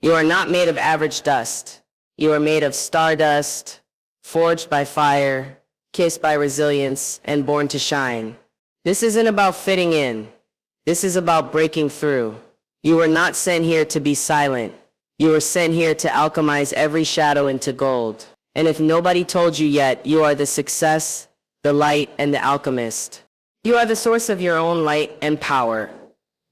You are not made of average dust. You are made of stardust, forged by fire, kissed by resilience, and born to shine. This isn't about fitting in. This is about breaking through. You were not sent here to be silent. You were sent here to alchemize every shadow into gold. And if nobody told you yet, you are the success, the light, and the alchemist. You are the source of your own light and power.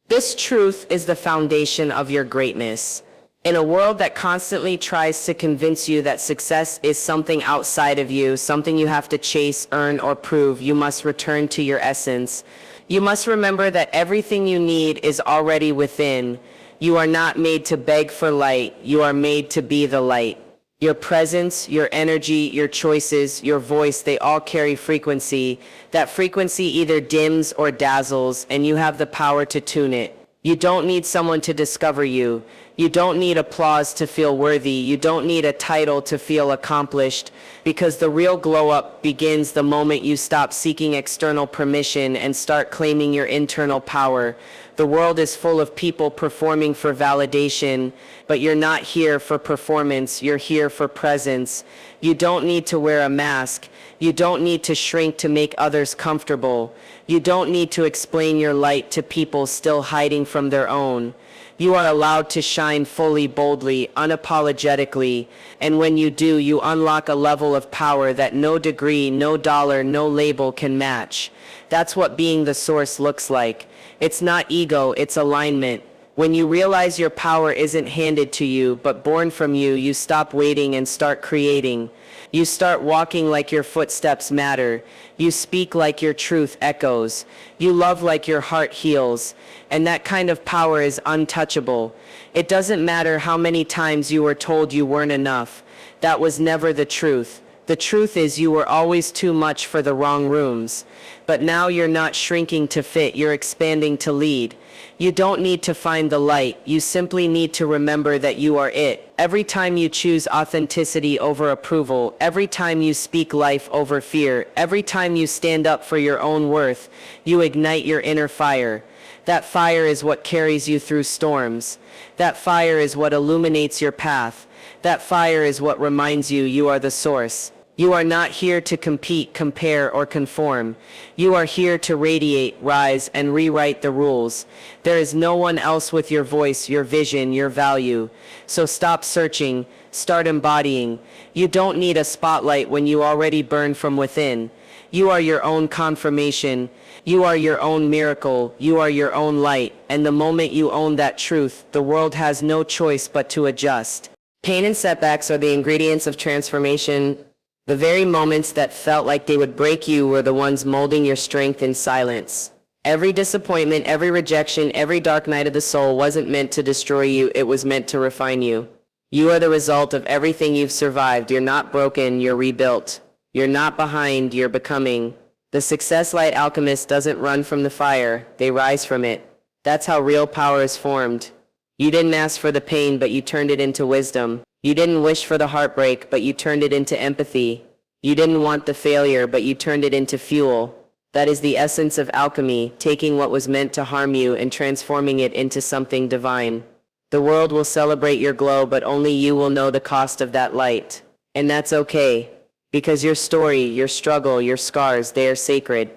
This truth is the foundation of your greatness. In a world that constantly tries to convince you that success is something outside of you, something you have to chase, earn, or prove, you must return to your essence. You must remember that everything you need is already within. You are not made to beg for light. You are made to be the light. Your presence, your energy, your choices, your voice, they all carry frequency. That frequency either dims or dazzles, and you have the power to tune it. You don't need someone to discover you. You don't need applause to feel worthy. You don't need a title to feel accomplished, because the real glow-up begins the moment you stop seeking external permission and start claiming your internal power. The world is full of people performing for validation, but you're not here for performance. You're here for presence. You don't need to wear a mask. You don't need to shrink to make others comfortable. You don't need to explain your light to people still hiding from their own. You are allowed to shine fully, boldly, unapologetically, and when you do, you unlock a level of power that no degree, no dollar, no label can match. That's what being the source looks like. It's not ego, it's alignment. When you realize your power isn't handed to you, but born from you, you stop waiting and start creating. You start walking like your footsteps matter. You speak like your truth echoes. You love like your heart heals. And that kind of power is untouchable. It doesn't matter how many times you were told you weren't enough. That was never the truth. The truth is you were always too much for the wrong rooms. But now you're not shrinking to fit, you're expanding to lead. You don't need to find the light, you simply need to remember that you are it. Every time you choose authenticity over approval, every time you speak life over fear, every time you stand up for your own worth, you ignite your inner fire. That fire is what carries you through storms. That fire is what illuminates your path. That fire is what reminds you you are the source. You are not here to compete, compare, or conform. You are here to radiate, rise, and rewrite the rules. There is no one else with your voice, your vision, your value. So stop searching, start embodying. You don't need a spotlight when you already burn from within. You are your own confirmation. You are your own miracle. You are your own light. And the moment you own that truth, the world has no choice but to adjust. Pain and setbacks are the ingredients of transformation. The very moments that felt like they would break you were the ones molding your strength in silence. Every disappointment, every rejection, every dark night of the soul wasn't meant to destroy you, it was meant to refine you. You are the result of everything you've survived. You're not broken, you're rebuilt. You're not behind, you're becoming. The Success Light Alchemist doesn't run from the fire, they rise from it. That's how real power is formed. You didn't ask for the pain, but you turned it into wisdom. You didn't wish for the heartbreak, but you turned it into empathy. You didn't want the failure, but you turned it into fuel. That is the essence of alchemy, taking what was meant to harm you and transforming it into something divine. The world will celebrate your glow, but only you will know the cost of that light. And that's okay, because your story, your struggle, your scars, they are sacred.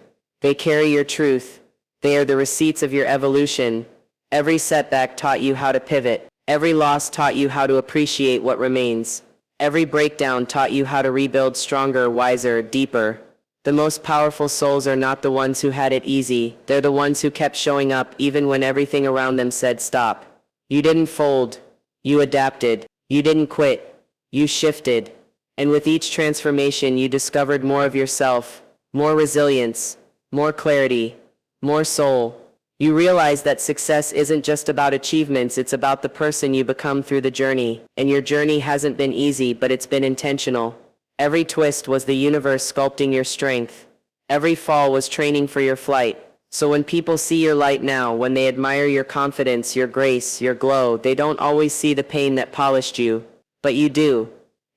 They carry your truth. They are the receipts of your evolution. Every setback taught you how to pivot. Every loss taught you how to appreciate what remains. Every breakdown taught you how to rebuild stronger, wiser, deeper. The most powerful souls are not the ones who had it easy. They're the ones who kept showing up even when everything around them said stop. You didn't fold. You adapted. You didn't quit. You shifted. And with each transformation, you discovered more of yourself, more resilience, more clarity, more soul. You realize that success isn't just about achievements, it's about the person you become through the journey. And your journey hasn't been easy, but it's been intentional. Every twist was the universe sculpting your strength. Every fall was training for your flight. So when people see your light now, when they admire your confidence, your grace, your glow, they don't always see the pain that polished you. But you do.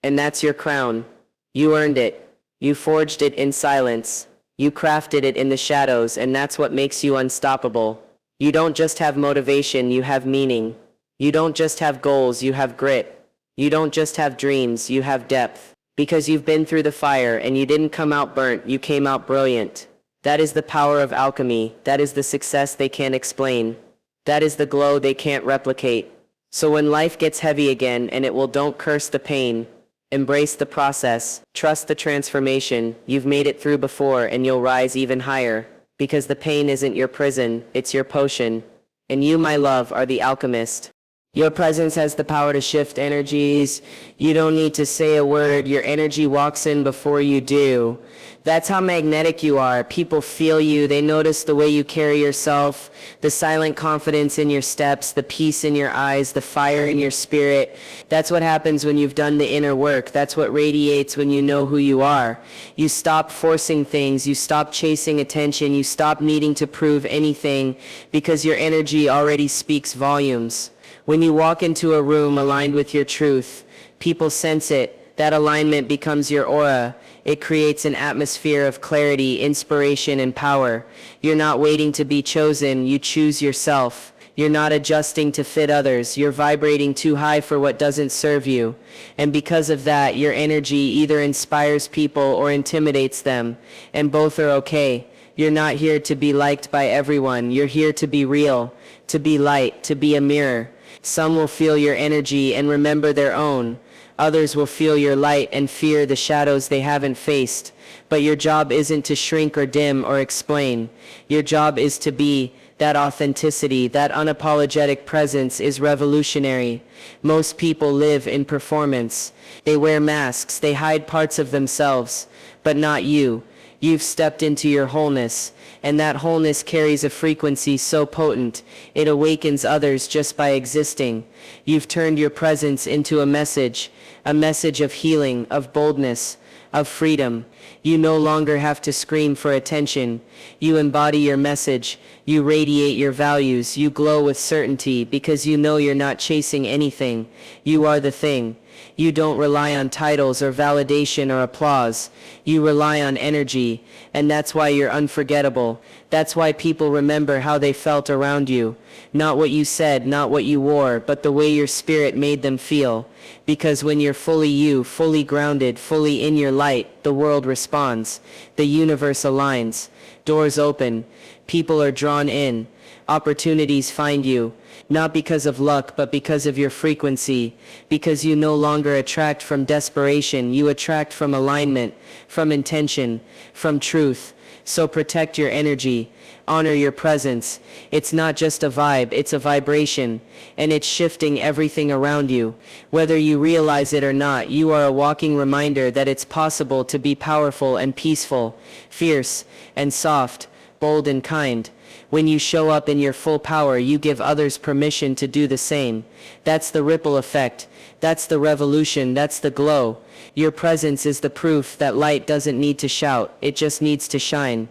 And that's your crown. You earned it. You forged it in silence. You crafted it in the shadows, and that's what makes you unstoppable. You don't just have motivation, you have meaning. You don't just have goals, you have grit. You don't just have dreams, you have depth. Because you've been through the fire and you didn't come out burnt, you came out brilliant. That is the power of alchemy. That is the success they can't explain. That is the glow they can't replicate. So when life gets heavy again, and it will, don't curse the pain. Embrace the process. Trust the transformation. You've made it through before and you'll rise even higher. Because the pain isn't your prison, it's your potion. And you, my love, are the alchemist. Your presence has the power to shift energies. You don't need to say a word. Your energy walks in before you do. That's how magnetic you are. People feel you. They notice the way you carry yourself, the silent confidence in your steps, the peace in your eyes, the fire in your spirit. That's what happens when you've done the inner work. That's what radiates when you know who you are. You stop forcing things. You stop chasing attention. You stop needing to prove anything because your energy already speaks volumes. When you walk into a room aligned with your truth, people sense it. That alignment becomes your aura. It creates an atmosphere of clarity, inspiration, and power. You're not waiting to be chosen, you choose yourself. You're not adjusting to fit others, you're vibrating too high for what doesn't serve you. And because of that, your energy either inspires people or intimidates them, and both are okay. You're not here to be liked by everyone, you're here to be real, to be light, to be a mirror. Some will feel your energy and remember their own. Others will feel your light and fear the shadows they haven't faced. But your job isn't to shrink or dim or explain. Your job is to be. That authenticity, that unapologetic presence is revolutionary. Most people live in performance. They wear masks, they hide parts of themselves. But not you. You've stepped into your wholeness. And that wholeness carries a frequency so potent, it awakens others just by existing. You've turned your presence into a message of healing, of boldness, of freedom. You no longer have to scream for attention. You embody your message, you radiate your values, you glow with certainty because you know you're not chasing anything. You are the thing. You don't rely on titles or validation or applause. You rely on energy, and that's why you're unforgettable. That's why people remember how they felt around you. Not what you said, not what you wore, but the way your spirit made them feel. Because when you're fully you, fully grounded, fully in your light, the world responds. The universe aligns. Doors open. People are drawn in. Opportunities find you. Not because of luck, but because of your frequency. Because you no longer attract from desperation, you attract from alignment, from intention, from truth. So protect your energy. Honor your presence. It's not just a vibe, it's a vibration. And it's shifting everything around you. Whether you realize it or not, you are a walking reminder that it's possible to be powerful and peaceful, fierce and soft, bold and kind. When you show up in your full power, you give others permission to do the same. That's the ripple effect. That's the revolution. That's the glow. Your presence is the proof that light doesn't need to shout. It just needs to shine.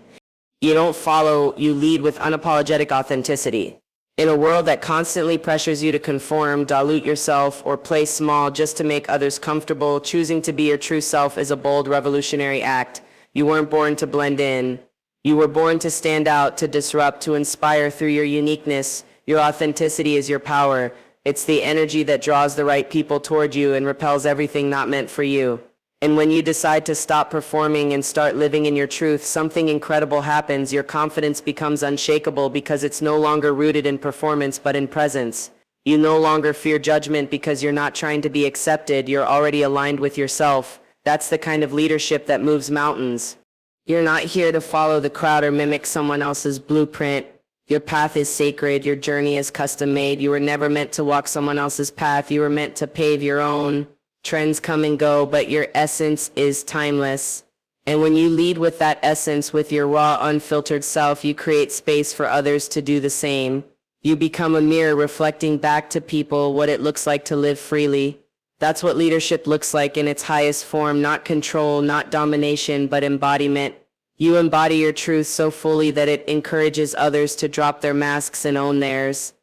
You don't follow, you lead with unapologetic authenticity. In a world that constantly pressures you to conform, dilute yourself, or play small just to make others comfortable, choosing to be your true self is a bold revolutionary act. You weren't born to blend in. You were born to stand out, to disrupt, to inspire through your uniqueness. Your authenticity is your power. It's the energy that draws the right people toward you and repels everything not meant for you. And when you decide to stop performing and start living in your truth, something incredible happens. Your confidence becomes unshakable because it's no longer rooted in performance but in presence. You no longer fear judgment because you're not trying to be accepted. You're already aligned with yourself. That's the kind of leadership that moves mountains. You're not here to follow the crowd or mimic someone else's blueprint. Your path is sacred. Your journey is custom made. You were never meant to walk someone else's path. You were meant to pave your own. Trends come and go, but your essence is timeless. And when you lead with that essence, with your raw, unfiltered self, you create space for others to do the same. You become a mirror reflecting back to people what it looks like to live freely. That's what leadership looks like in its highest form, not control, not domination, but embodiment. You embody your truth so fully that it encourages others to drop their masks and own theirs.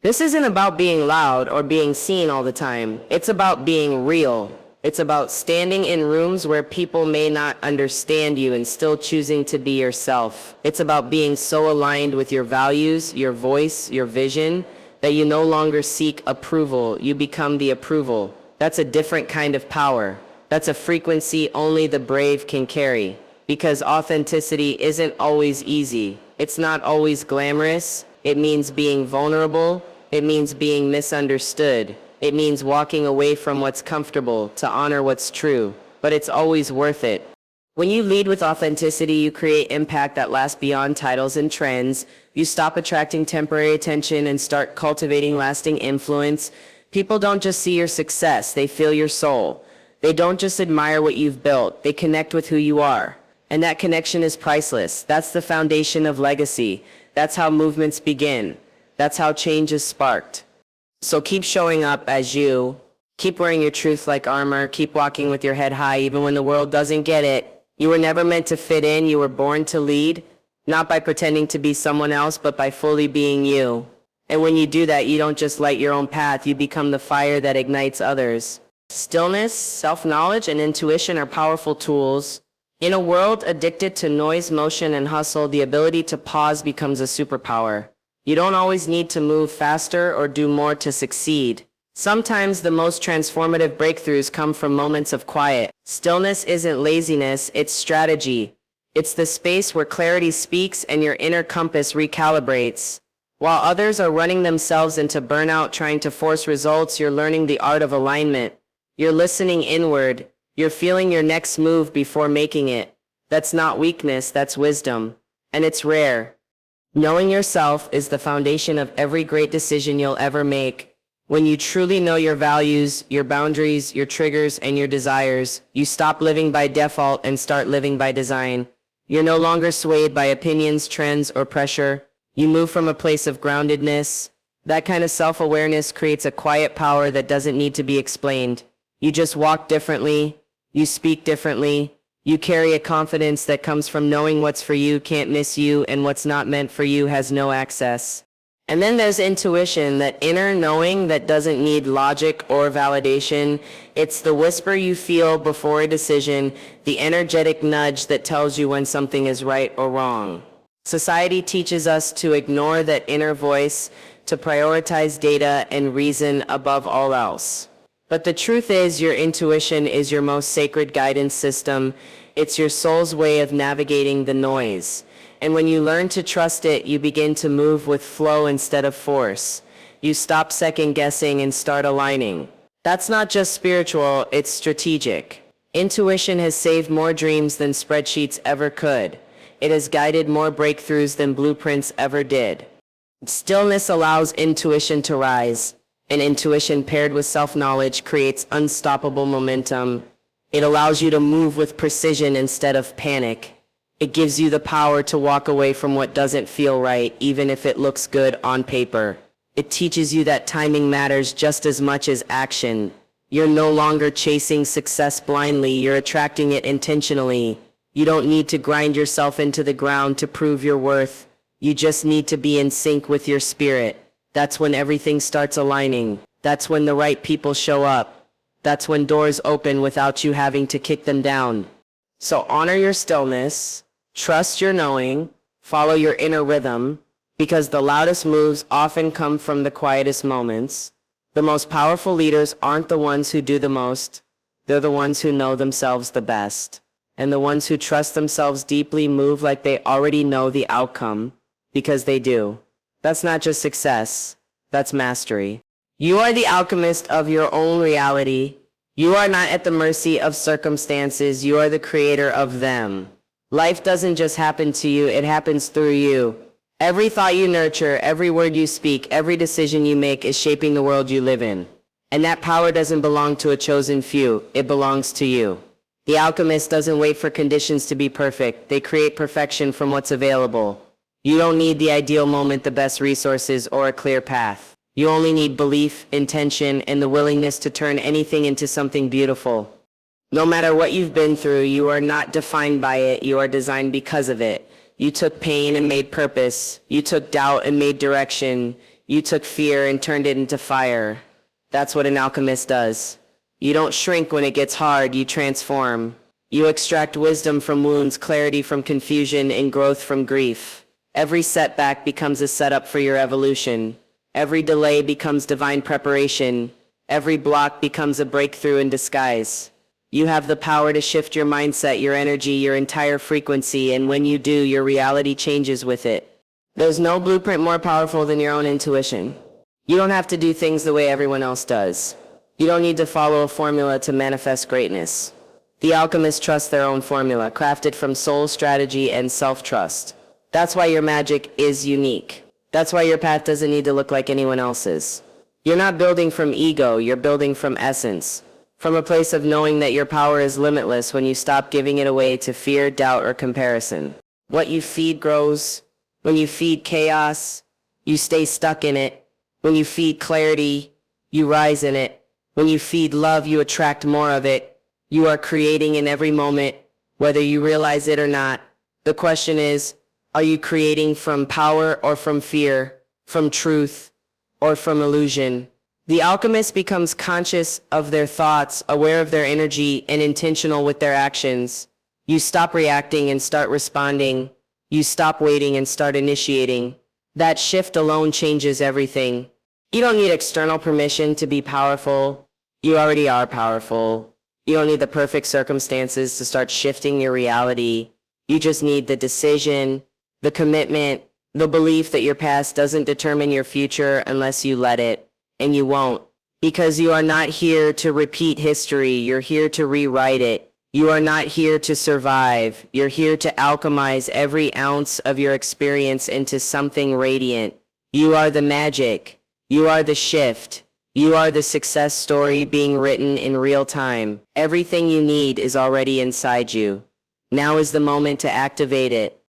This isn't about being loud or being seen all the time. It's about being real. It's about standing in rooms where people may not understand you and still choosing to be yourself. It's about being so aligned with your values, your voice, your vision, that you no longer seek approval, you become the approval. That's a different kind of power. That's a frequency only the brave can carry. Because authenticity isn't always easy. It's not always glamorous. It means being vulnerable. It means being misunderstood. It means walking away from what's comfortable to honor what's true. But it's always worth it. When you lead with authenticity, you create impact that lasts beyond titles and trends. You stop attracting temporary attention and start cultivating lasting influence. People don't just see your success, they feel your soul. They don't just admire what you've built, they connect with who you are. And that connection is priceless. That's the foundation of legacy. That's how movements begin. That's how change is sparked. So keep showing up as you. Keep wearing your truth like armor. Keep walking with your head high even when the world doesn't get it. You were never meant to fit in. You were born to lead. Not by pretending to be someone else, but by fully being you. And when you do that, you don't just light your own path. You become the fire that ignites others. Stillness, self-knowledge, and intuition are powerful tools. In a world addicted to noise, motion, and hustle, the ability to pause becomes a superpower. You don't always need to move faster or do more to succeed. Sometimes the most transformative breakthroughs come from moments of quiet. Stillness isn't laziness, it's strategy. It's the space where clarity speaks and your inner compass recalibrates. While others are running themselves into burnout trying to force results, you're learning the art of alignment. You're listening inward. You're feeling your next move before making it. That's not weakness, that's wisdom. And it's rare. Knowing yourself is the foundation of every great decision you'll ever make. When you truly know your values, your boundaries, your triggers, and your desires, you stop living by default and start living by design. You're no longer swayed by opinions, trends, or pressure. You move from a place of groundedness. That kind of self-awareness creates a quiet power that doesn't need to be explained. You just walk differently. You speak differently. You carry a confidence that comes from knowing what's for you can't miss you and what's not meant for you has no access. And then there's intuition, that inner knowing that doesn't need logic or validation. It's the whisper you feel before a decision, the energetic nudge that tells you when something is right or wrong. Society teaches us to ignore that inner voice, to prioritize data and reason above all else. But the truth is, your intuition is your most sacred guidance system. It's your soul's way of navigating the noise. And when you learn to trust it, you begin to move with flow instead of force. You stop second guessing and start aligning. That's not just spiritual, it's strategic. Intuition has saved more dreams than spreadsheets ever could. It has guided more breakthroughs than blueprints ever did. Stillness allows intuition to rise. And intuition paired with self-knowledge creates unstoppable momentum. It allows you to move with precision instead of panic. It gives you the power to walk away from what doesn't feel right, even if it looks good on paper. It teaches you that timing matters just as much as action. You're no longer chasing success blindly, you're attracting it intentionally. You don't need to grind yourself into the ground to prove your worth. You just need to be in sync with your spirit. That's when everything starts aligning. That's when the right people show up. That's when doors open without you having to kick them down. So honor your stillness, trust your knowing, follow your inner rhythm, because the loudest moves often come from the quietest moments. The most powerful leaders aren't the ones who do the most. They're the ones who know themselves the best. And the ones who trust themselves deeply move like they already know the outcome, because they do. That's not just success, that's mastery. You are the alchemist of your own reality. You are not at the mercy of circumstances, you are the creator of them. Life doesn't just happen to you, it happens through you. Every thought you nurture, every word you speak, every decision you make is shaping the world you live in. And that power doesn't belong to a chosen few, it belongs to you. The alchemist doesn't wait for conditions to be perfect, they create perfection from what's available. You don't need the ideal moment, the best resources, or a clear path. You only need belief, intention, and the willingness to turn anything into something beautiful. No matter what you've been through, you are not defined by it, you are designed because of it. You took pain and made purpose. You took doubt and made direction. You took fear and turned it into fire. That's what an alchemist does. You don't shrink when it gets hard, you transform. You extract wisdom from wounds, clarity from confusion, and growth from grief. Every setback becomes a setup for your evolution. Every delay becomes divine preparation. Every block becomes a breakthrough in disguise. You have the power to shift your mindset, your energy, your entire frequency, and when you do, your reality changes with it. There's no blueprint more powerful than your own intuition. You don't have to do things the way everyone else does. You don't need to follow a formula to manifest greatness. The alchemists trust their own formula, crafted from soul, strategy, and self-trust. That's why your magic is unique. That's why your path doesn't need to look like anyone else's. You're not building from ego, you're building from essence. From a place of knowing that your power is limitless when you stop giving it away to fear, doubt, or comparison. What you feed grows. When you feed chaos, you stay stuck in it. When you feed clarity, you rise in it. When you feed love, you attract more of it. You are creating in every moment, whether you realize it or not. The question is, are you creating from power or from fear, from truth or from illusion? The alchemist becomes conscious of their thoughts, aware of their energy, and intentional with their actions. You stop reacting and start responding. You stop waiting and start initiating. That shift alone changes everything. You don't need external permission to be powerful. You already are powerful. You don't need the perfect circumstances to start shifting your reality. You just need the decision, the commitment, the belief that your past doesn't determine your future unless you let it. And you won't. Because you are not here to repeat history. You're here to rewrite it. You are not here to survive. You're here to alchemize every ounce of your experience into something radiant. You are the magic. You are the shift. You are the success story being written in real time. Everything you need is already inside you. Now is the moment to activate it.